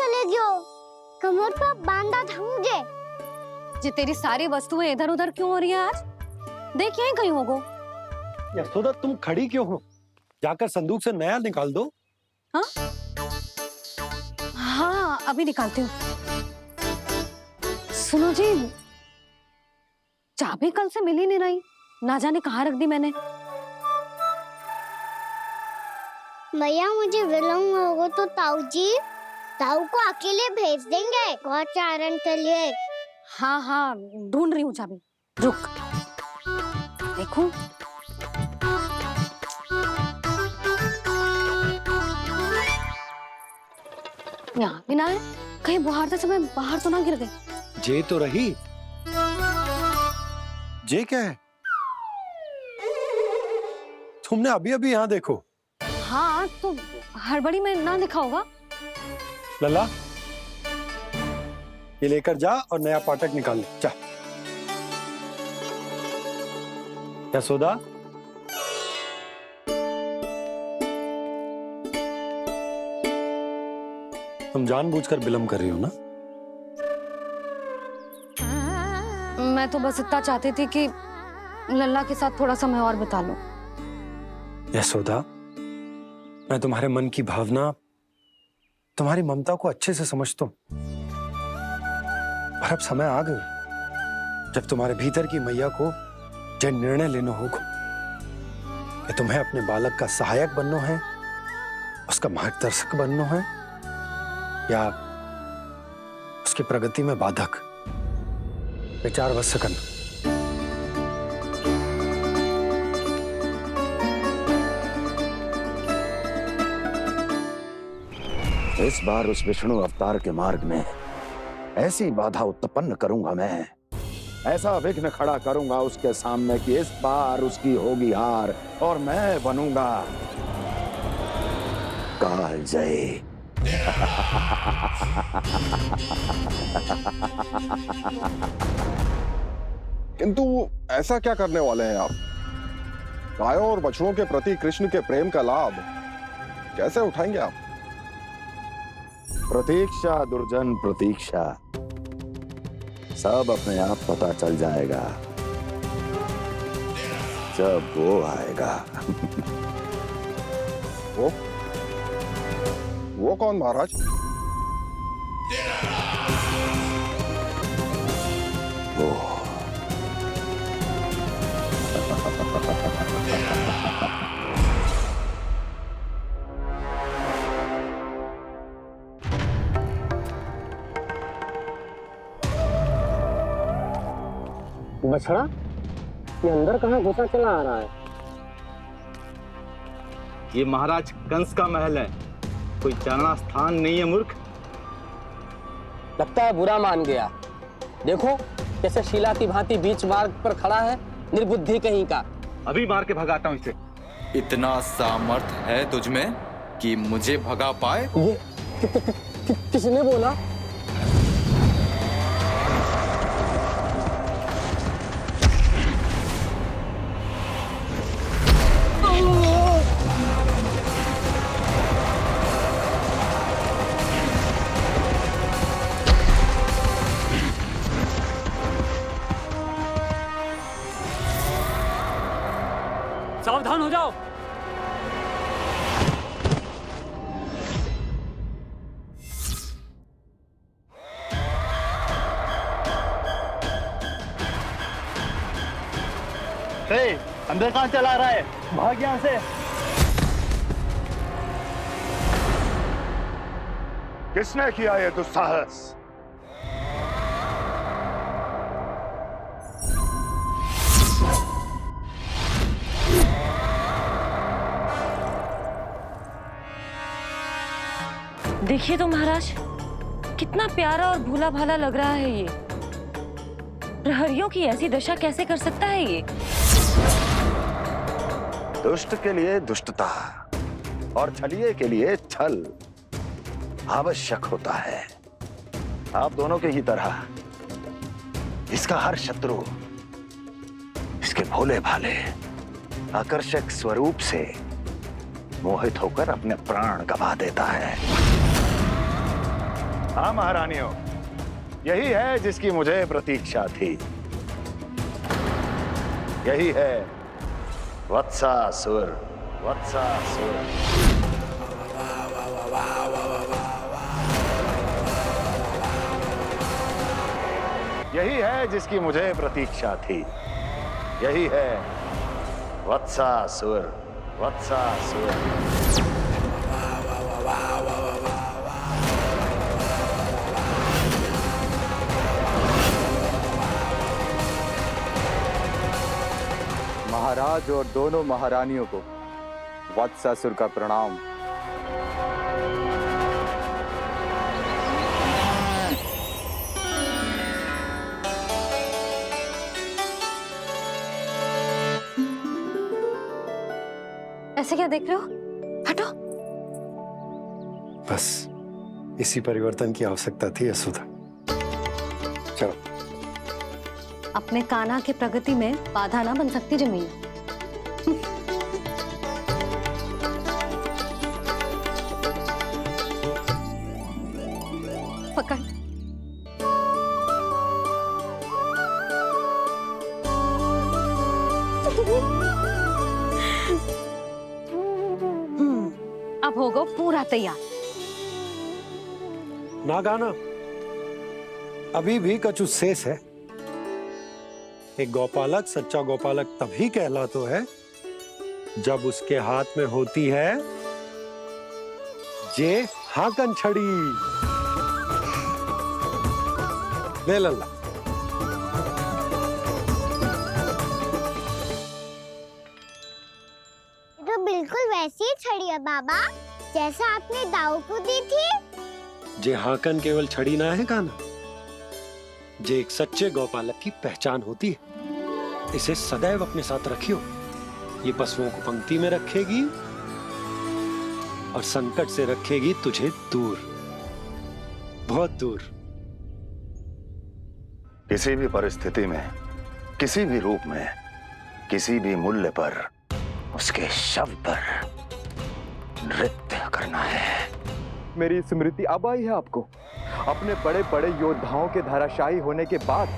चले गयो? कमर पर बांधा था मुझे। जी तेरी सारी वस्तुएं इधर उधर क्यों हो रही है आज? देख यहीं कहीं होगो। यशोदा तुम खड़ी क्यों हो? जाकर संदूक से नया निकाल दो। हाँ हाँ अभी निकालती हूँ। सुनो जी, चाबी कल से मिल ही नहीं रही, ना जाने कहाँ रख दी मैंने। भैया मुझे विलम्ब होगा तो ताऊ को अकेले भेज देंगे गौचारण के लिए। हाँ हाँ ढूंढ रही हूँ चाबी, रुक। देखूं। यहाँ भी ना है, कहीं बुहारते समय बाहर तो ना गिर गई। जे तो रही। जे क्या है? तुमने अभी अभी यहाँ देखो। हाँ तो हड़बड़ी में ना दिखा होगा। लला ये लेकर जा और नया पाठक निकाल ले जा। यशोदा तुम जानबूझकर विलम्ब कर रही हो ना? मैं तो बस इतना चाहती थी कि लल्ला के साथ थोड़ा समय और बिता लूं। यशोदा मैं तुम्हारे मन की भावना, तुम्हारी ममता को अच्छे से समझता हूं। पर अब समय आ गया जब तुम्हारे भीतर की मैया को यह निर्णय लेना होगा कि तुम्हें अपने बालक का सहायक बनना है, उसका मार्गदर्शक बनना है, या उसकी प्रगति में बाधक। विचार अवश्य करना। इस बार उस विष्णु अवतार के मार्ग में ऐसी बाधा उत्पन्न करूंगा मैं, ऐसा विघ्न खड़ा करूंगा उसके सामने कि इस बार उसकी होगी हार और मैं बनूंगा कालजयी। किंतु ऐसा क्या करने वाले हैं आप? गायों और बछड़ों के प्रति कृष्ण के प्रेम का लाभ कैसे उठाएंगे आप? प्रतीक्षा दुर्जन प्रतीक्षा, सब अपने आप पता चल जाएगा जब वो आएगा। वो कौन महाराज? वो बछड़ा ये अंदर कहाँ घुसा चला आ रहा है? ये महाराज कंस का महल है, कोई जाना स्थान नहीं है मूर्ख। लगता है बुरा मान गया। देखो कैसे शीला की भांति बीच मार्ग पर खड़ा है, निर्बुद्धि कहीं का। अभी मार के भगाता हूँ इसे। इतना सामर्थ है तुझमें कि मुझे भगा पाए? ये किसने बोला? सावधान हो जाओ। अंदर कहाँ चला रहा है? भाग यहाँ से। किसने किया ये दुस्साहस? देखिए तो महाराज, कितना प्यारा और भोला भाला लग रहा है ये। प्रहरियों की ऐसी दशा कैसे कर सकता है ये? दुष्ट के लिए दुष्टता और छलिए के लिए छल आवश्यक होता है। आप दोनों के ही तरह इसका हर शत्रु इसके भोले भाले आकर्षक स्वरूप से मोहित होकर अपने प्राण गंवा देता है। हाँ महारानियों, यही है जिसकी मुझे प्रतीक्षा थी। यही है वत्सासुर। वत्सासुर। यही है जिसकी मुझे प्रतीक्षा थी। यही है वत्सासुर। वत्सासुर। महाराज और दोनों महारानियों को वत्सासुर का प्रणाम। ऐसे क्या देख रहे हो? हटो। बस इसी परिवर्तन की आवश्यकता थी यशोदा। चलो। अपने कान्हा की प्रगति में बाधा ना बन सकती जमीन। पकड़। अब होगा पूरा तैयार। ना गाना, अभी भी कछु शेष है। एक गौपालक सच्चा गौपालक तभी कहलाता है जब उसके हाथ में होती है जे हाकन छड़ी। ले लल्ला। तो बिल्कुल वैसी ही छड़ी है बाबा जैसा आपने दाऊ को दी थी। जे हाकन केवल छड़ी ना है काना, जे एक सच्चे गौपालक की पहचान होती है। इसे सदैव अपने साथ रखियो। ये पशुओं को पंक्ति में रखेगी और संकट से रखेगी तुझे दूर, बहुत दूर। किसी भी परिस्थिति में, किसी भी रूप में, किसी भी मूल्य पर उसके शव पर नृत्य करना है। मेरी स्मृति अब आई है आपको? अपने बड़े बड़े योद्धाओं के धराशायी होने के बाद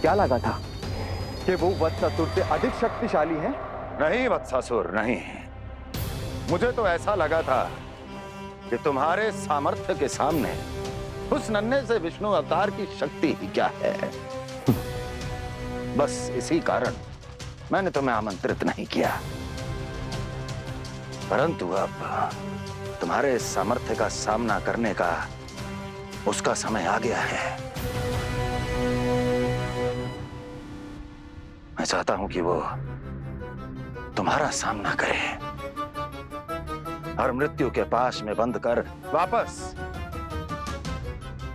क्या लगा था कि वो वत्सासुर से अधिक शक्तिशाली हैं? नहीं वत्सासुर, नहीं। मुझे तो ऐसा लगा था कि तुम्हारे सामर्थ्य के सामने उस नन्हे से विष्णु अवतार की शक्ति ही क्या है। बस इसी कारण मैंने तुम्हें आमंत्रित नहीं किया। परंतु अब तुम्हारे सामर्थ्य का सामना करने का उसका समय आ गया है। मैं चाहता हूं कि वो तुम्हारा सामना करे और मृत्यु के पाश में बंद कर वापस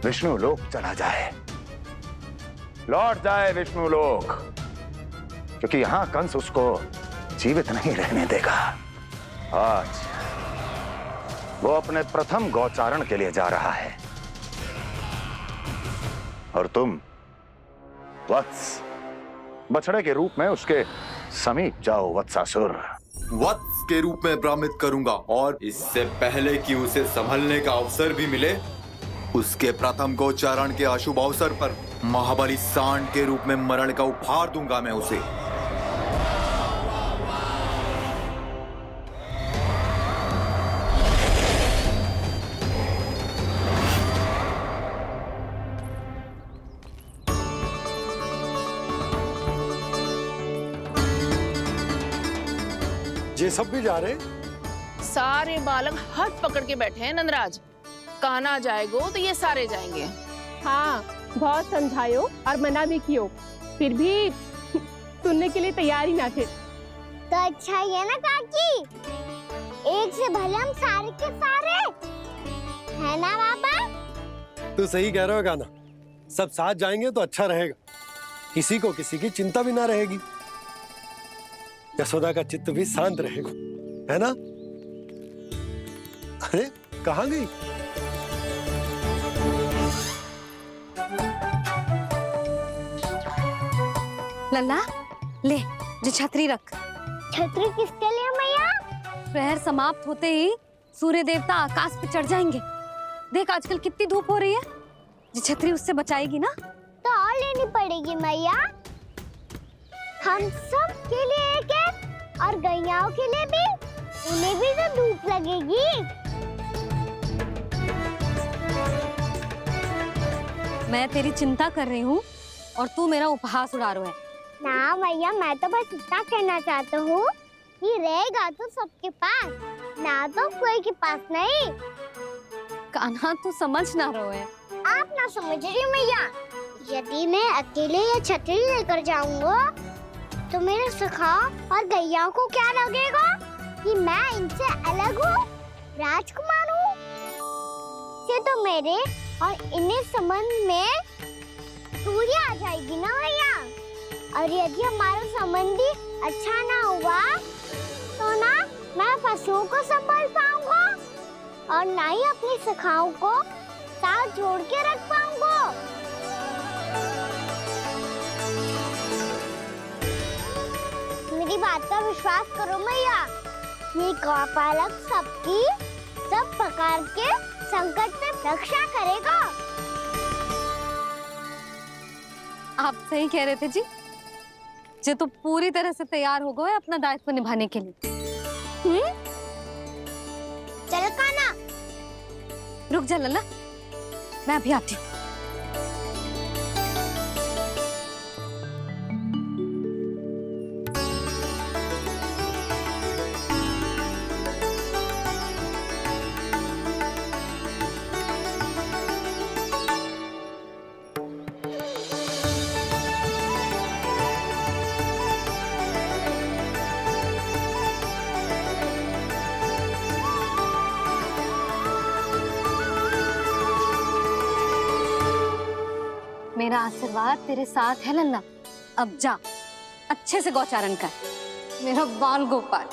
विष्णु लोक चला जाए, लौट जाए विष्णु लोक, क्योंकि यहां कंस उसको जीवित नहीं रहने देगा। आज वो अपने प्रथम गौचारण के लिए जा रहा है और तुम वत्स बछड़े के रूप में उसके समीप जाओ वत्सासुर। वत्स के रूप में भ्रमित करूंगा और इससे पहले कि उसे संभलने का अवसर भी मिले, उसके प्रथम गोचारण के अशुभ अवसर पर महाबली सांड के रूप में मरण का उपहार दूंगा मैं उसे। ये सब भी जा रहे? सारे बालक हाथ पकड़ के बैठे हैं नंदराज। कान्हा जाएगो तो ये सारे जाएंगे। हाँ, बहुत समझायो और मना भी कियो, फिर भी सुनने के लिए तैयार ही ना थे। तो अच्छा ही है ना काकी, एक से भले हम सारे के सारे है ना बाबा। तू सही कह रहे हो गाना, सब साथ जाएंगे तो अच्छा रहेगा, किसी को किसी की चिंता भी ना रहेगी, यशोदा का चित्त भी शांत रहेगा, है ना? अरे कहाँ गई? लल्ला ले, जो छतरी रख। छतरी किसके लिए मैया? प्रहर समाप्त होते ही सूर्य देवता आकाश पे चढ़ जाएंगे, देख आजकल कितनी धूप हो रही है, ये छतरी उससे बचाएगी ना। तो और लेनी पड़ेगी मैया, हम सब के लिए एक एक और गैयाओं के लिए भी, उन्हें भी तो धूप लगेगी। मैं तेरी चिंता कर रही हूँ और तू मेरा उपहास उड़ा रहा है। ना मैया, मैं तो बस इतना कहना चाहता हूँ कि रहेगा तो सबके पास, ना तो कोई के पास नहीं। कान्हा तू समझ ना रहो है। आप ना समझ रही मैया, यदि मैं अकेले ये छतरी लेकर जाऊंगा तो मेरे सखा और गैयाओं को क्या लगेगा कि मैं इनसे अलग हूँ, राजकुमार हूँ। ये तो मेरे और इन्हें संबंध में दूरी आ जाएगी ना भैया। और यदि हमारा संबंध ही अच्छा ना हुआ तो ना मैं पशुओं को संभाल पाऊंगा और ना ही अपनी सखाओं को साथ जोड़ के रख पाऊंगा। मेरी बात का विश्वास करो मैया, ये गौपालक सबकी सब प्रकार के संकट से रक्षा करेगा। आप सही कह रहे थे जी, जे तो पूरी तरह से तैयार हो गए अपना दायित्व निभाने के लिए। चल कान्हा, रुक जा लल्ला, मैं अभी आती हूँ। मेरा आशीर्वाद तेरे साथ है लल्ला। अब जा, अच्छे से गौचारण कर। मेरा बाल गोपाल,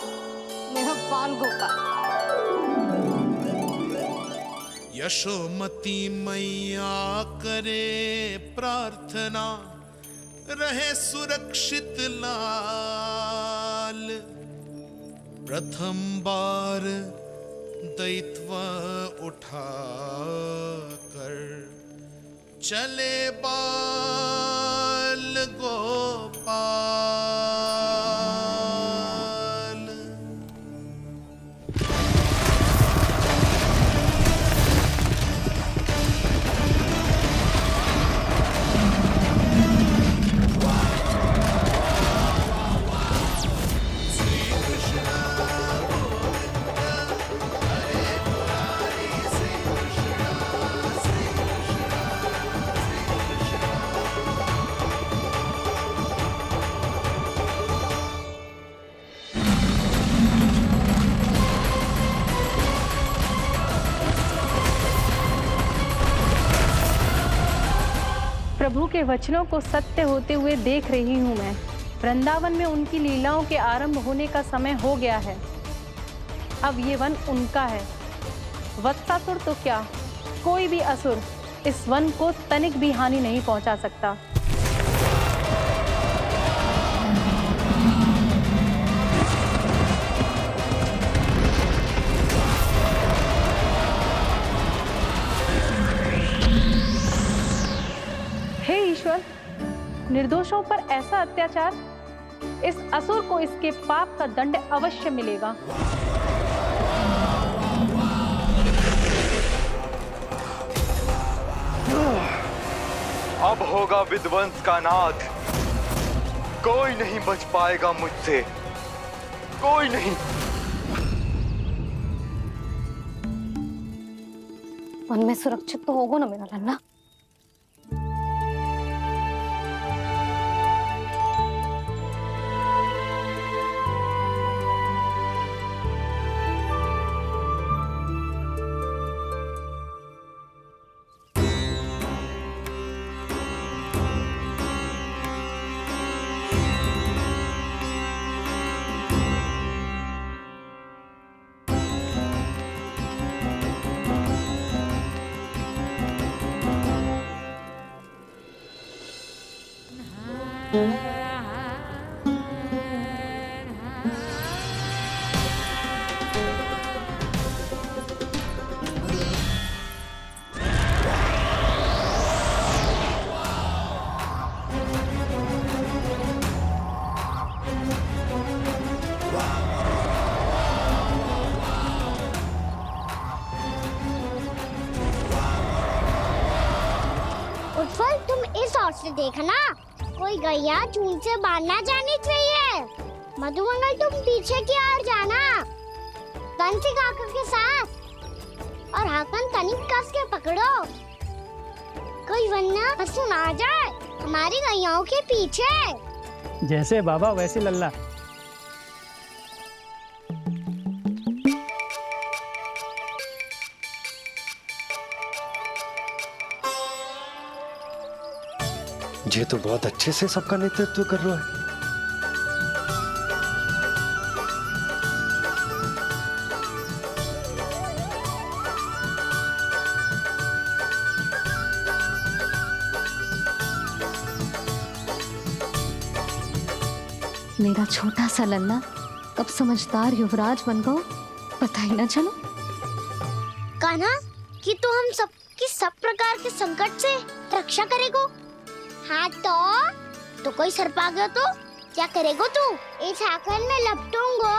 मेरा बाल गोपाल। यशोमती मैया करे प्रार्थना, रहे सुरक्षित लाल। प्रथम बार दैत्व उठा कर चले बाल गोपाल। प्रभु के वचनों को सत्य होते हुए देख रही हूँ मैं। वृंदावन में उनकी लीलाओं के आरंभ होने का समय हो गया है। अब ये वन उनका है। वत्सासुर तो क्या, कोई भी असुर इस वन को तनिक भी हानि नहीं पहुंचा सकता। हे ईश्वर, निर्दोषों पर ऐसा अत्याचार, इस असुर को इसके पाप का दंड अवश्य मिलेगा। अब होगा विध्वंस का नाद। कोई नहीं बच पाएगा मुझसे, कोई नहीं। वन में सुरक्षित तो होगा ना मेरा लल्ला। इस ओर से देखना, कोई गैया चून से बाहर ना जानी चाहिए। मधुमंगल तुम पीछे की ओर जाना, कंसी काका के साथ, और हाकन तनिक कस के पकड़ो, कोई वरना पशु ना जाए हमारी गैयाओं के पीछे। जैसे बाबा वैसे लल्ला। ये तो बहुत अच्छे से सबका नेतृत्व कर रहा है। मेरा छोटा सा लल्ला कब समझदार युवराज बन गो पता ही ना चलो। कान्हा, कि तू हम सब की सब प्रकार के संकट से रक्षा करेगो। हाँ तो कोई सर्प आ गया तो क्या करेगो तू? इस हाकन में लपटूंगो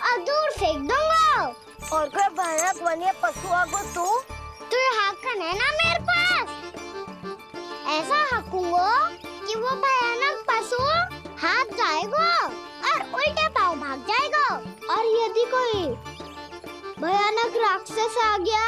और दूर फेंक दूंगा। और कोई भयानक वन्य पशु आगो तो ये हाकन है ना मेरे पास, ऐसा हाकूंगो कि वो भयानक पशु हाथ जाएगा और उल्टे पाँव भाग जाएगा। और यदि कोई भयानक राक्षस आ गया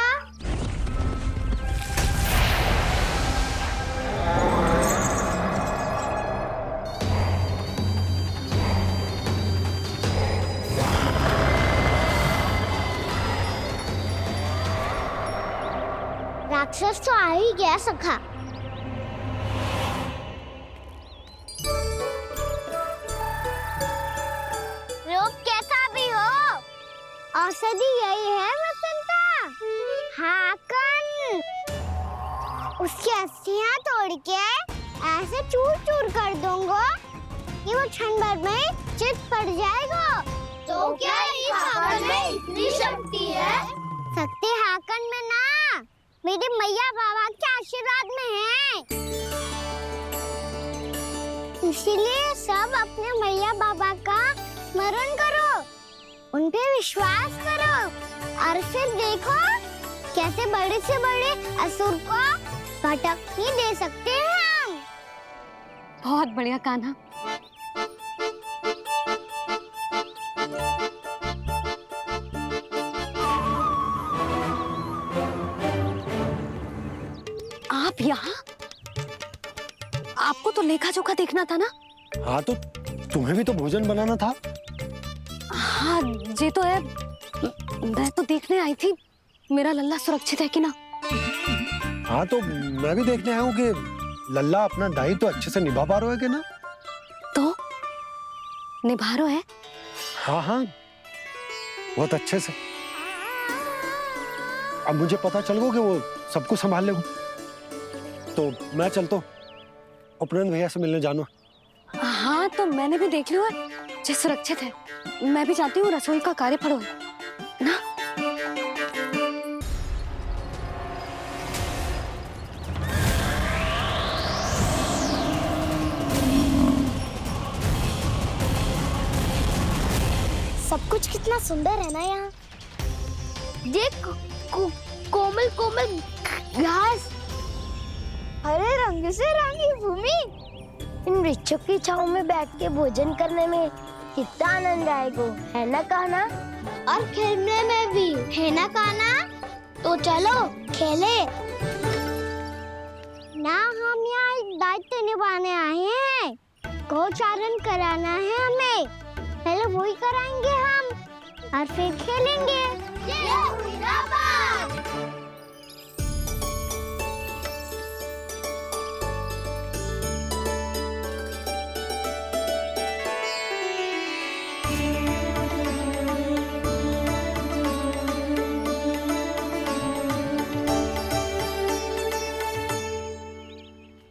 राक्षस तो आ ही गया सखा। रोग कैसा भी हो, औषधि यही है वसंता। हाकन उसकी अस्थियां तोड़ के ऐसे चूर चूर कर दूंगा कि वो क्षण भर में चित पड़ जाएगा। तो क्या इस हाकन में इतनी शक्ति है? शक्ति हाकन में ना, मेरे मैया बाबा के आशीर्वाद में है। इसीलिए सब अपने मैया बाबा का स्मरण करो, उन पे विश्वास करो और फिर देखो कैसे बड़े से बड़े असुर को भटक ही दे सकते हैं हम। बहुत बढ़िया कान्हा। आप यहाँ? आपको तो लेखा जोखा देखना था ना? हाँ तो तुम्हें भी तो भोजन बनाना था। हाँ ये तो है, मैं तो देखने आई थी मेरा लल्ला सुरक्षित है कि ना। हाँ तो मैं भी देखने आया हूँ कि लल्ला अपना दायित्व तो अच्छे से निभा पा रहा है कि ना। तो निभा रहा है? हाँ हाँ बहुत अच्छे से। अब मुझे पता चल गया कि वो सबको संभाल लेगा, तो मैं चलता हूँ, उपनंद भैया से मिलने जाना। हाँ तो मैंने भी देख लिया है, जो सुरक्षित है। मैं भी चाहती हूँ रसोई का कार्य पड़ो ना। सब कुछ कितना सुंदर है ना यहाँ। देख कोमल कोमल घास, हरे रंग से रंगी भूमि, इन वृक्षों की छांव में बैठ के भोजन करने में कितना आनंद आएगा, है ना कान्हा? और खेलने में भी, है ना कान्हा? तो चलो खेले ना। हम यहाँ एक दायित्व निभाने आए हैं, गोचारण कराना है हमें। पहले वही कराएंगे हम और फिर खेलेंगे।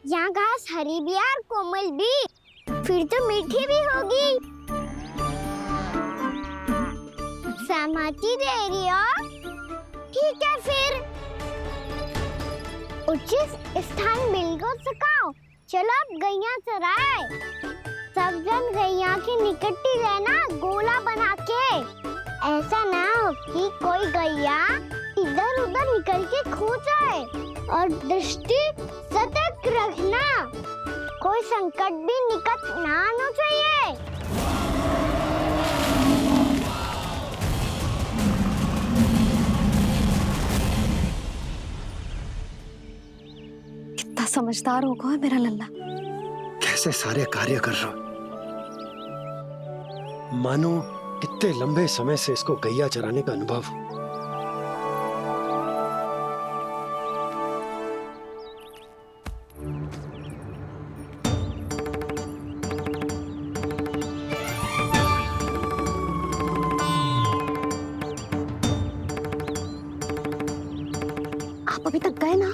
यहाँ घास हरी भी और कोमल भी, फिर तो मीठी भी होगी। सहमति दे रही हो? ठीक है फिर उचित स्थान मिलकर सिखाओ। चलो अब गैया चराए, सब जन गैया के निकट ही रहना, गोला बना के। ऐसा ना हो कि कोई गैया इधर उधर निकल के खो जाए, और दृष्टि सतर्क सतर्क रखना, कोई संकट भी निकट ना आना चाहिए। कितना समझदार होगा मेरा लल्ला। कैसे सारे कार्य कर रहा, मानो कितने लंबे समय से इसको गैया चराने का अनुभव हो। आप अभी तक गए ना?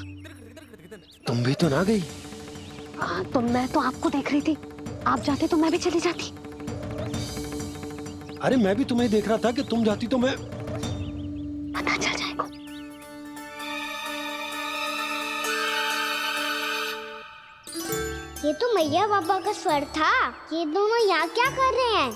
तुम भी तो ना गई। तो मैं तो आपको देख रही थी, आप जाते तो मैं भी चली जाती। अरे मैं भी तुम्हें देख रहा था कि तुम जाती तो मैं। पता चल जाएगा। ये तो मैया पापा का स्वर था। ये दोनों यहाँ क्या कर रहे हैं?